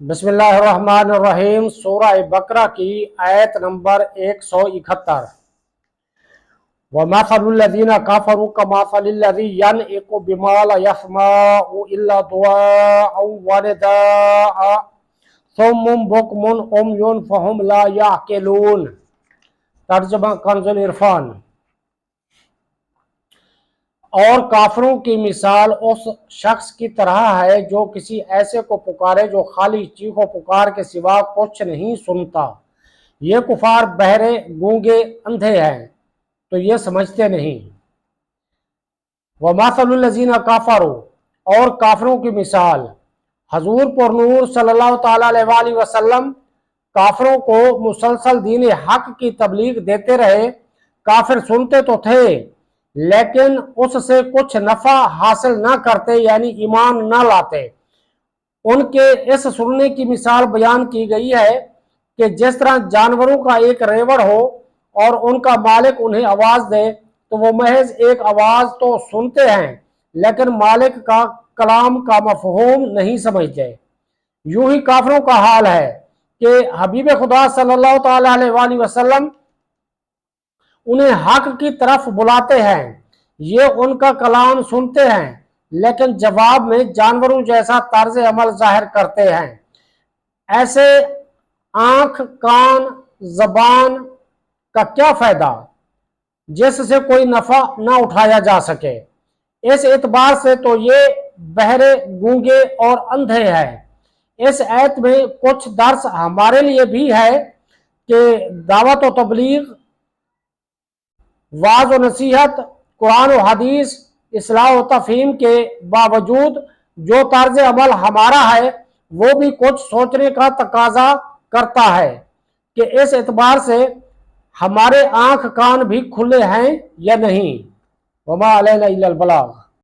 بسم اللہ الرحمن الرحیم۔ سورہ بقرہ کی آیت نمبر 171۔ وَمَثَلُ الَّذِينَ كَفَرُوا كَمَثَلِ الَّذِي يَنْعِقُ بِمَا لَا يَسْمَعُ إِلَّا دُعَاءً وَنِدَاءً صُمٌّ بُكْمٌ عُمْيٌ فَهُمْ لَا يَعْقِلُونَ۔ ترجمہ کنز العرفان۔ اور کافروں کی مثال اس شخص کی طرح ہے جو کسی ایسے کو پکارے جو خالی چیخ و پکار کے سوا کچھ نہیں سنتا۔ یہ کفار بہرے، گونگے، اندھے ہیں تو یہ سمجھتے نہیں۔ وَمَثَلُ الَّذِينَ كَفَرُوا، اور کافروں کی مثال۔ حضور پر نور صلی اللہ تعالیٰ علیہ وآلہ وسلم کافروں کو مسلسل دین حق کی تبلیغ دیتے رہے۔ کافر سنتے تو تھے لیکن اس سے کچھ نفع حاصل نہ کرتے، یعنی ایمان نہ لاتے۔ ان کے اس سننے کی مثال بیان کی گئی ہے کہ جس طرح جانوروں کا ایک ریوڑ ہو اور ان کا مالک انہیں آواز دے تو وہ محض ایک آواز تو سنتے ہیں لیکن مالک کا کلام کا مفہوم نہیں سمجھتے۔ یوں ہی کافروں کا حال ہے کہ حبیب خدا صلی اللہ تعالیٰ علیہ وآلہ وسلم انہیں حق کی طرف بلاتے ہیں، یہ ان کا کلام سنتے ہیں لیکن جواب میں جانوروں جیسا طرز عمل ظاہر کرتے ہیں۔ ایسے آنکھ، کان، زبان کا کیا فائدہ جس سے کوئی نفع نہ اٹھایا جا سکے؟ اس اعتبار سے تو یہ بہرے، گونگے اور اندھے ہیں۔ اس آیت میں کچھ درس ہمارے لیے بھی ہے کہ دعوت و تبلیغ، وعظ و نصیحت، قرآن و حدیث، اصلاح و تفہیم کے باوجود جو طرز عمل ہمارا ہے وہ بھی کچھ سوچنے کا تقاضا کرتا ہے کہ اس اعتبار سے ہمارے آنکھ کان بھی کھلے ہیں یا نہیں۔ وما علینا الا البلاغ۔